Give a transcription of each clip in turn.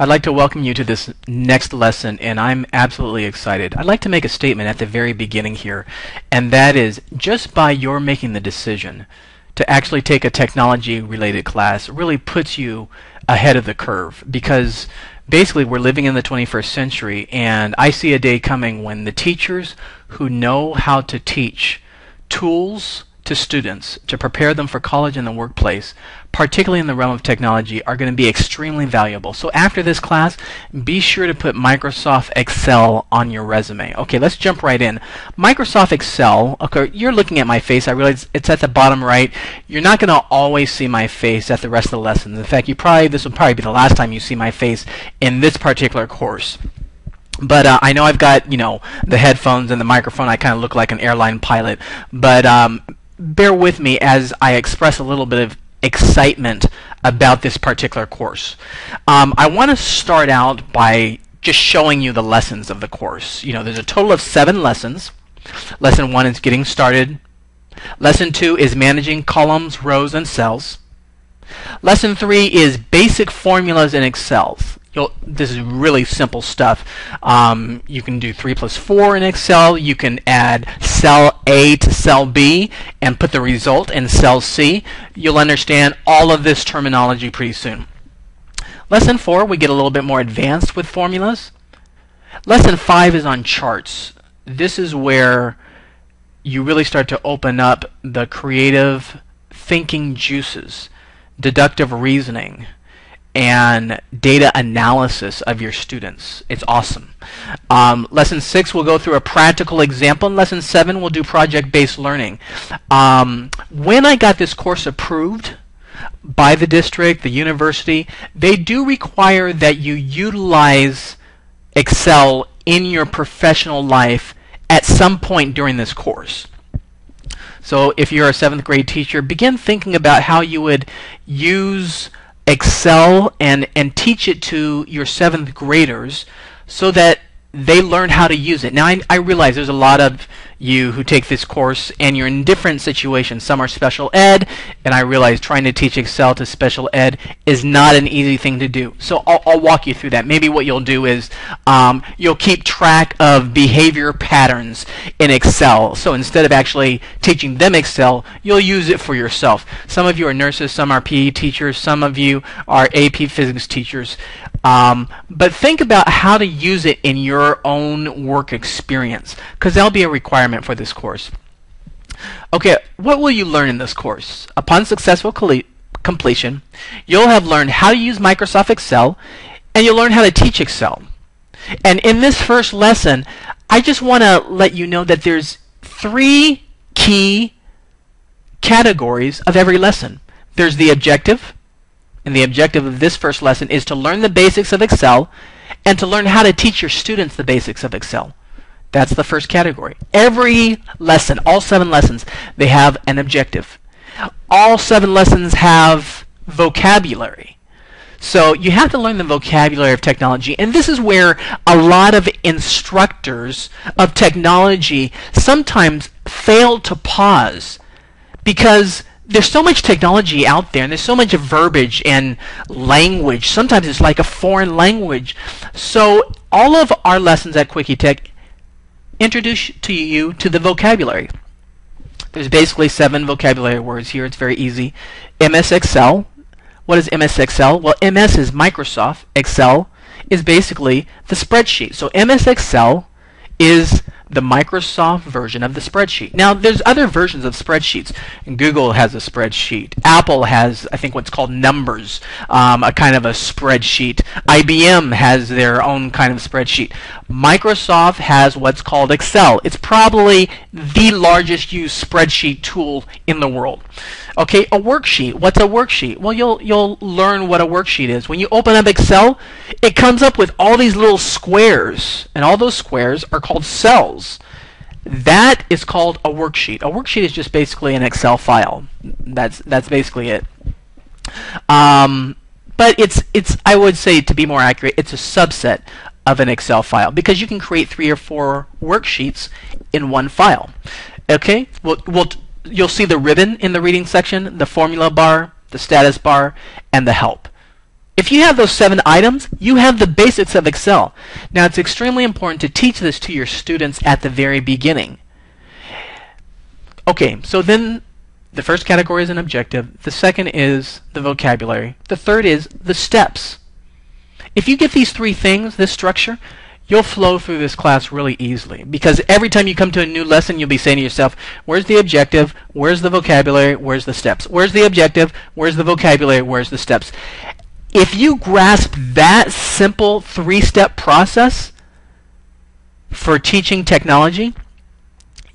I'd like to welcome you to this next lesson, and I'm absolutely excited. I'd like to make a statement at the very beginning here, and that is just by your making the decision to actually take a technology-related class really puts you ahead of the curve, because basically we're living in the 21st century, and I see a day coming when the teachers who know how to teach tools to students to prepare them for college and the workplace, particularly in the realm of technology, are going to be extremely valuable. So after this class, be sure to put Microsoft Excel on your resume. Okay, let's jump right in. Microsoft Excel, okay, you're looking at my face. I realize it's at the bottom right. You're not going to always see my face at the rest of the lessons. In fact, this will probably be the last time you see my face in this particular course. But I know I've got, the headphones and the microphone. I kind of look like an airline pilot. But bear with me as I express a little bit of excitement about this particular course. I want to start out by just showing you the lessons of the course. There's a total of 7 lessons. Lesson 1 is getting started. Lesson 2 is managing columns, rows, and cells. Lesson 3 is basic formulas in Excel. This is really simple stuff. You can do 3 plus 4 in Excel. You can add cell A to cell B and put the result in cell C. You'll understand all of this terminology pretty soon. Lesson 4, we get a little bit more advanced with formulas. Lesson 5 is on charts. This is where you really start to open up the creative thinking juices, deductive reasoning, and data analysis of your students. It's awesome. Lesson 6 will go through a practical example, and Lesson 7 will do project-based learning. When I got this course approved by the district, the university, they do require that you utilize Excel in your professional life at some point during this course. So if you're a 7th grade teacher, begin thinking about how you would use Excel and teach it to your 7th graders so that they learn how to use it. Now, I realize there's a lot of you who take this course and you're in different situations. Some are special ed, and I realize trying to teach Excel to special ed is not an easy thing to do. So I'll walk you through that. Maybe what you'll do is you'll keep track of behavior patterns in Excel. So instead of actually teaching them Excel, you'll use it for yourself. Some of you are nurses, some are PE teachers, some of you are AP physics teachers. But think about how to use it in your own work experience, because that'll be a requirement for this course. Okay, what will you learn in this course? Upon successful completion, you'll have learned how to use Microsoft Excel, and you'll learn how to teach Excel. And in this first lesson, I just want to let you know that there's 3 key categories of every lesson. There's the objective, and the objective of this first lesson is to learn the basics of Excel and to learn how to teach your students the basics of Excel. That's the first category. Every lesson, all 7 lessons, they have an objective. All 7 lessons have vocabulary. So you have to learn the vocabulary of technology, and this is where a lot of instructors of technology sometimes fail to pause, because there's so much technology out there, and there's so much verbiage and language. Sometimes it's like a foreign language. So all of our lessons at Quickie Tech introduce you to the vocabulary. There's basically 7 vocabulary words here. It's very easy. MS Excel. What is MS Excel? Well, MS is Microsoft. Excel is basically the spreadsheet. So MS Excel is the Microsoft version of the spreadsheet. Now, there's other versions of spreadsheets. Google has a spreadsheet. Apple has, I think, what's called Numbers, a kind of a spreadsheet. IBM has their own kind of spreadsheet. Microsoft has what's called Excel. It's probably the largest used spreadsheet tool in the world. Okay, a worksheet. What's a worksheet? Well, you'll learn what a worksheet is. When you open up Excel, it comes up with all these little squares, and all those squares are called cells. That is called a worksheet. A worksheet is just basically an Excel file. That's basically it. But it's I would say, to be more accurate, it's a subset of an Excel file, because you can create 3 or 4 worksheets in one file. Okay, you'll see the ribbon in the reading section, the formula bar, the status bar, and the help. If you have those 7 items, you have the basics of Excel. Now, it's extremely important to teach this to your students at the very beginning. Okay, so then the first category is an objective. The second is the vocabulary. The third is the steps. If you get these 3 things, this structure, you'll flow through this class really easily, because every time you come to a new lesson, you'll be saying to yourself, where's the objective, where's the vocabulary, where's the steps? Where's the objective, where's the vocabulary, where's the steps? If you grasp that simple 3-step process for teaching technology,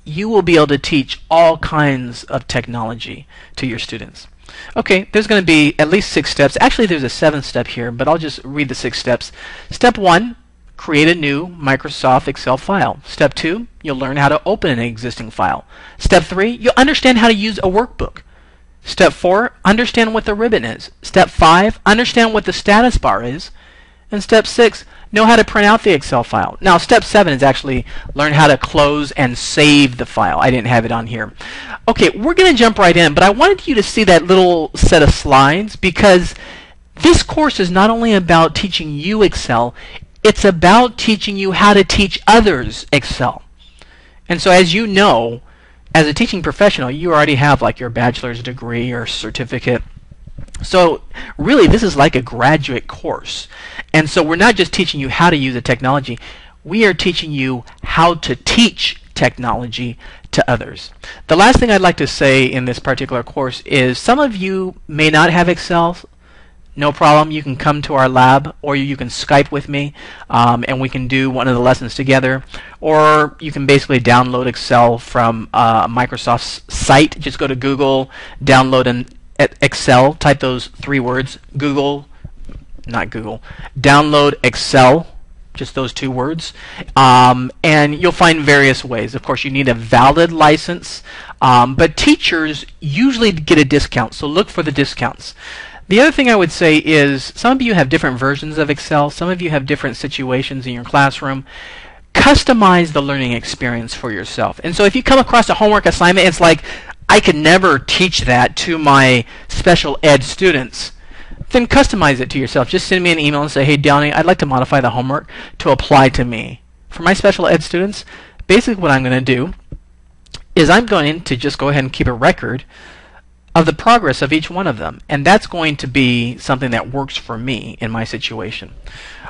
you will be able to teach all kinds of technology to your students. Okay, there's going to be at least 6 steps. Actually, there's a 7th step here, but I'll just read the 6 steps. Step 1, create a new Microsoft Excel file. Step 2, you'll learn how to open an existing file. Step 3, you'll understand how to use a workbook. Step 4, understand what the ribbon is. Step 5, understand what the status bar is. And step 6, know how to print out the Excel file. Now, step 7 is actually learn how to close and save the file. I didn't have it on here. Okay, we're going to jump right in, but I wanted you to see that little set of slides, because this course is not only about teaching you Excel, it's about teaching you how to teach others Excel. And so, as you know, as a teaching professional, you already have like your bachelor's degree or certificate. So really, this is like a graduate course. And so we're not just teaching you how to use the technology, we are teaching you how to teach technology to others. The last thing I'd like to say in this particular course is some of you may not have Excel. No problem, you can come to our lab, or you can Skype with me, and we can do one of the lessons together. Or you can basically download Excel from Microsoft's site. Just go to Google, download an Excel, type those 3 words, download Excel, just those 2 words, and you'll find various ways. Of course, you need a valid license, but teachers usually get a discount, so look for the discounts. The other thing I would say is some of you have different versions of Excel. Some of you have different situations in your classroom. Customize the learning experience for yourself. And so if you come across a homework assignment, it's like, I could never teach that to my special ed students. Then customize it to yourself. Just send me an email and say, hey, Downey, I'd like to modify the homework to apply to me. For my special ed students, basically what I'm going to do is I'm going to just go ahead and keep a record of the progress of each one of them, and that's going to be something that works for me in my situation.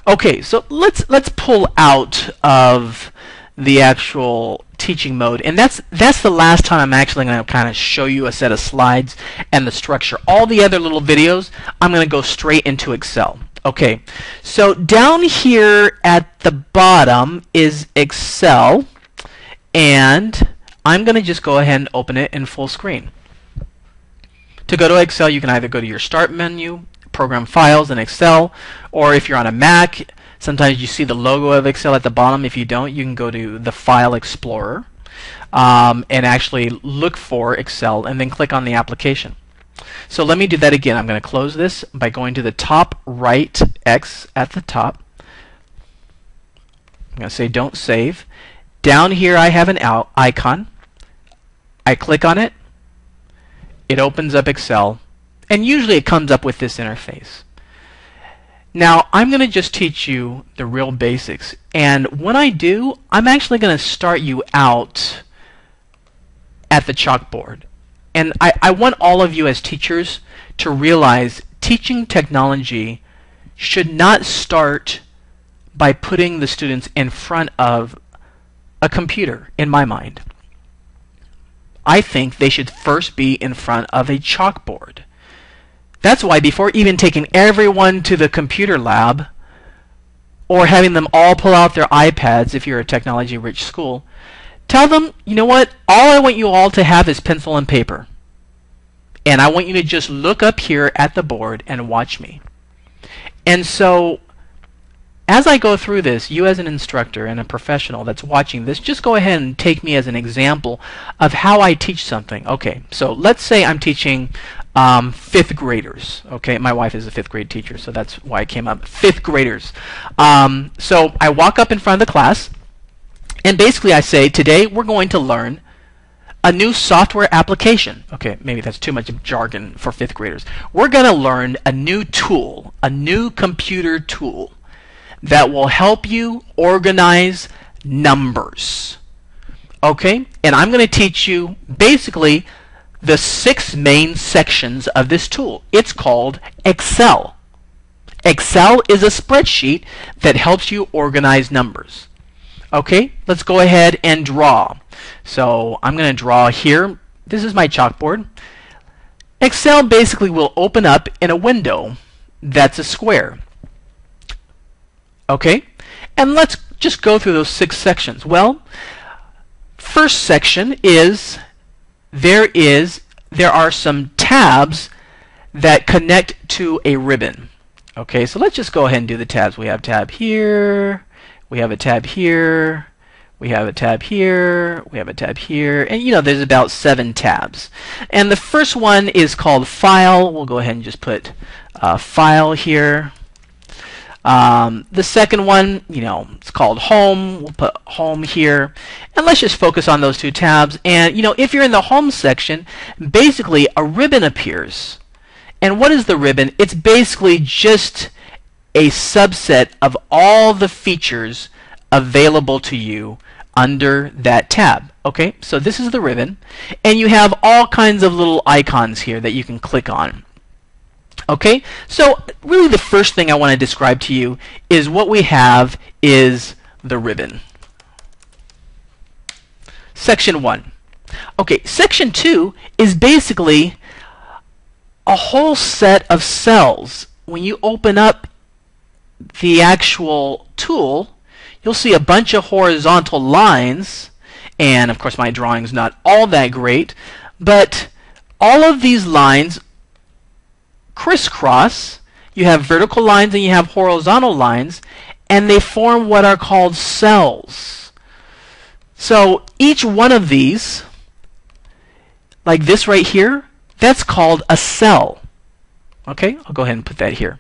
Okay, so let's pull out of the actual teaching mode, and that's the last time I'm actually going to kind of show you a set of slides and the structure. All the other little videos, I'm going to go straight into Excel. Okay, so down here at the bottom is Excel, and I'm going to just go ahead and open it in full screen. To go to Excel, you can either go to your Start menu, Program Files in Excel, or if you're on a Mac, sometimes you see the logo of Excel at the bottom. If you don't, you can go to the File Explorer and actually look for Excel and then click on the application. So let me do that again. I'm going to close this by going to the top right X at the top. I'm going to say Don't Save. Down here I have an icon. I click on it. It opens up Excel, and usually it comes up with this interface. Now, I'm going to just teach you the real basics, and when I do, I'm actually going to start you out at the chalkboard. And I want all of you as teachers to realize teaching technology should not start by putting the students in front of a computer, in my mind. I think they should first be in front of a chalkboard. That's why before even taking everyone to the computer lab or having them all pull out their iPads if you're a technology-rich school, tell them, you know what, all I want you all to have is pencil and paper. And I want you to just look up here at the board and watch me. And so as I go through this, you as an instructor and a professional that's watching this, just go ahead and take me as an example of how I teach something. Okay, so let's say I'm teaching 5th graders. Okay, my wife is a 5th grade teacher, so that's why it came up. 5th graders. So I walk up in front of the class, and basically I say, today we're going to learn a new software application. Okay, maybe that's too much jargon for 5th graders. We're going to learn a new tool, a new computer tool that will help you organize numbers. Okay, and I'm going to teach you basically the 6 main sections of this tool. It's called Excel. Excel is a spreadsheet that helps you organize numbers. Okay, let's go ahead and draw. So I'm going to draw here. This is my chalkboard. Excel basically will open up in a window that's a square. Okay, and let's just go through those 6 sections. Well, first section is there are some tabs that connect to a ribbon. Okay, so let's just go ahead and do the tabs. We have tab here, we have a tab here, we have a tab here, we have a tab here, and you know there's about 7 tabs. And the first one is called File. We'll go ahead and just put File here. The second one, you know, it's called Home. We'll put Home here. And let's just focus on those 2 tabs. And, you know, if you're in the Home section, basically a ribbon appears. And what is the ribbon? It's basically just a subset of all the features available to you under that tab. Okay, so this is the ribbon. And you have all kinds of little icons here that you can click on. Okay, so really the first thing I want to describe to you is what we have is the ribbon. Section 1. Okay, Section 2 is basically a whole set of cells. When you open up the actual tool, you'll see a bunch of horizontal lines, and of course my drawing's not all that great, but all of these lines crisscross. You have vertical lines and you have horizontal lines, and they form what are called cells. So each one of these, like this right here, that's called a cell. Okay, I'll go ahead and put that here.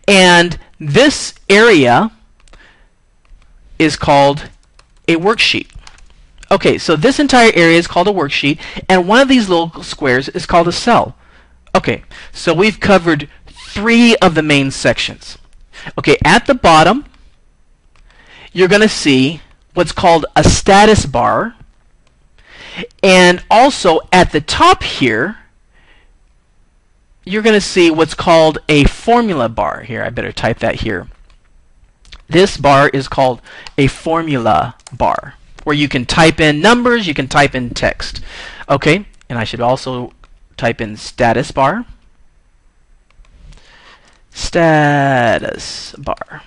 And this area is called a worksheet. Okay, so this entire area is called a worksheet, and one of these little squares is called a cell. Okay, so we've covered 3 of the main sections. Okay, at the bottom, you're going to see what's called a status bar, and also at the top here, you're going to see what's called a formula bar. Here, I better type that here. This bar is called a formula bar, where you can type in numbers, you can type in text. Okay, and I should also type in status bar. Status bar.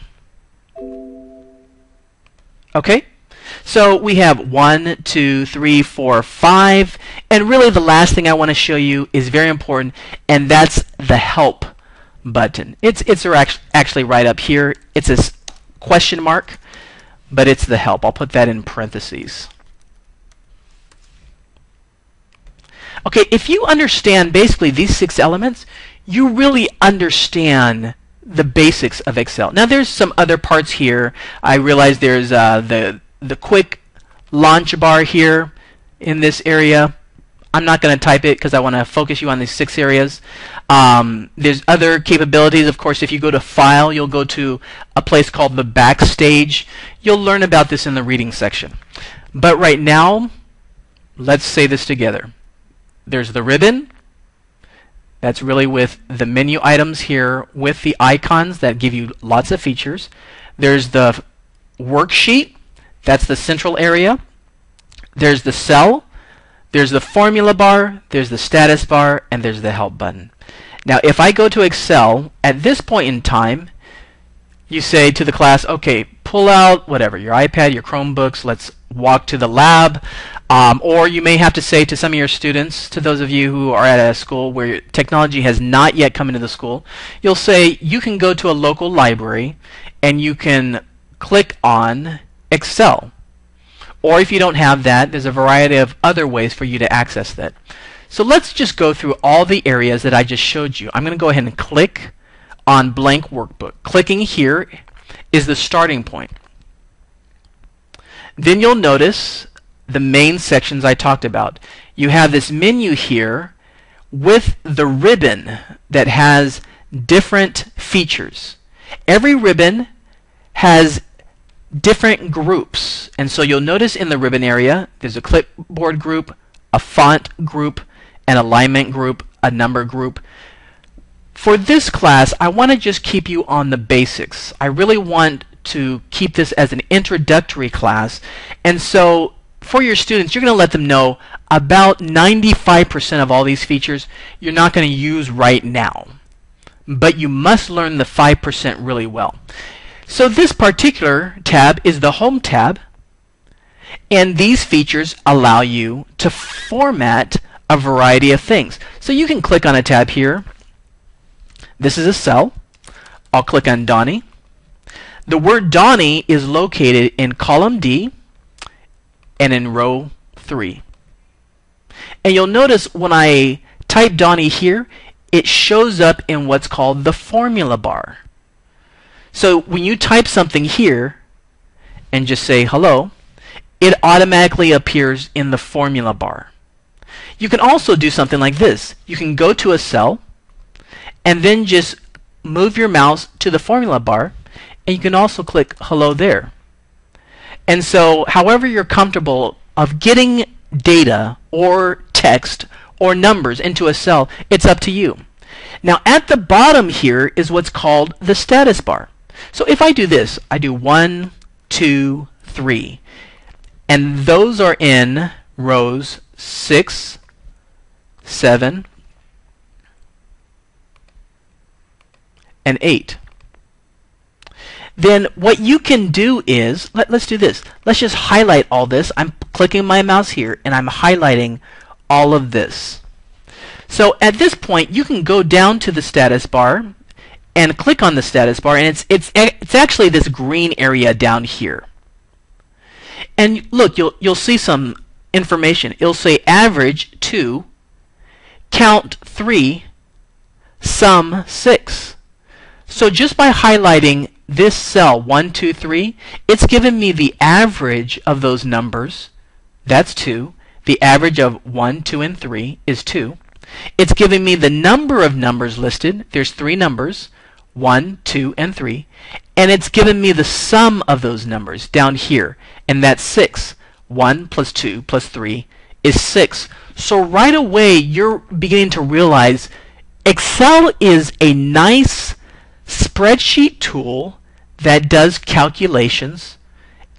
Okay, so we have 1, 2, 3, 4, 5, and really the last thing I want to show you is very important, and that's the help button. It's actually right up here. It's a question mark, but it's the help. I'll put that in parentheses. Okay, if you understand basically these 6 elements, you really understand the basics of Excel. Now there's some other parts here. I realize there's the quick launch bar here in this area. I'm not going to type it because I want to focus you on these 6 areas. There's other capabilities. Of course, if you go to File, you'll go to a place called the Backstage. You'll learn about this in the reading section. But right now, let's say this together. There's the ribbon. That's really with the menu items here with the icons that give you lots of features. There's the worksheet. That's the central area. There's the cell. There's the formula bar, there's the status bar, and there's the help button. Now if I go to Excel, at this point in time, you say to the class, okay, pull out whatever, your iPad, your Chromebooks, let's walk to the lab. Or you may have to say to some of your students, to those of you who are at a school where technology has not yet come into the school, you'll say you can go to a local library and you can click on Excel. Or if you don't have that, there's a variety of other ways for you to access that. So let's just go through all the areas that I just showed you. I'm going to go ahead and click on Blank Workbook. Clicking here is the starting point. Then you'll notice the main sections I talked about. You have this menu here with the ribbon that has different features. Every ribbon has different groups, and so you'll notice in the ribbon area there's a clipboard group, a font group, an alignment group, a number group. For this class, I want to just keep you on the basics. I really want to keep this as an introductory class, and so for your students, you're going to let them know about 95% of all these features you're not going to use right now, but you must learn the 5% really well. So this particular tab is the Home tab, and these features allow you to format a variety of things. So you can click on a tab here. This is a cell. I'll click on Donnie. The word Donnie is located in column D and in row 3. And you'll notice when I type Donnie here, it shows up in what's called the formula bar. So when you type something here and just say hello, it automatically appears in the formula bar. You can also do something like this. You can go to a cell and then just move your mouse to the formula bar, and you can also click hello there. And so however you're comfortable of getting data or text or numbers into a cell, it's up to you. Now at the bottom here is what's called the status bar. So if I do this, I do 1, 2, 3, and those are in rows 6, 7, and 8. Then what you can do is, let's do this. Let's just highlight all this. I'm clicking my mouse here and I'm highlighting all of this. So at this point you can go down to the status bar and click on the status bar, and it's actually this green area down here. And look, you'll see some information. It'll say average 2, count 3, sum 6. So just by highlighting this cell 1, 2, 3, it's given me the average of those numbers. That's 2. The average of 1, 2, and 3 is 2. It's giving me the number of numbers listed. There's 3 numbers, 1, 2, and 3. And it's given me the sum of those numbers down here, and that's 6. 1 plus 2 plus 3 is 6. So right away you're beginning to realize Excel is a nice spreadsheet tool that does calculations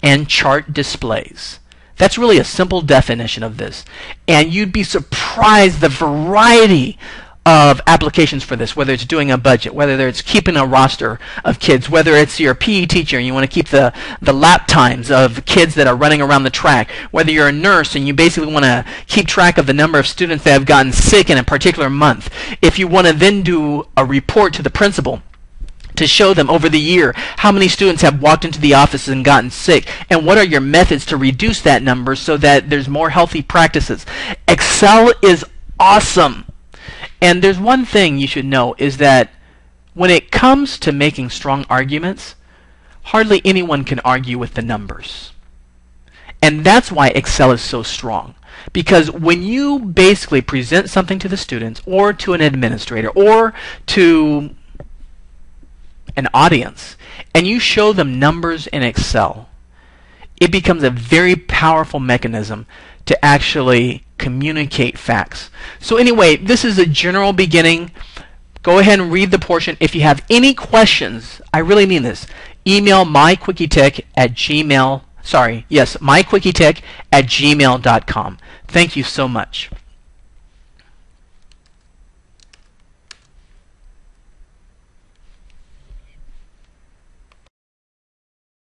and chart displays. That's really a simple definition of this. And you'd be surprised the variety of applications for this, whether it's doing a budget, whether it's keeping a roster of kids, whether it's your PE teacher and you want to keep the lap times of kids that are running around the track, whether you're a nurse and you basically want to keep track of the number of students that have gotten sick in a particular month. If you want to then do a report to the principal to show them over the year how many students have walked into the office and gotten sick, and what are your methods to reduce that number so that there's more healthy practices. Excel is awesome. And there's one thing you should know is that when it comes to making strong arguments, hardly anyone can argue with the numbers. And that's why Excel is so strong. Because when you basically present something to the students or to an administrator or to an audience, and you show them numbers in Excel, it becomes a very powerful mechanism to actually communicate facts. So anyway, this is a general beginning. Go ahead and read the portion. If you have any questions, I really mean this, email myquickietech@gmail.com. Thank you so much.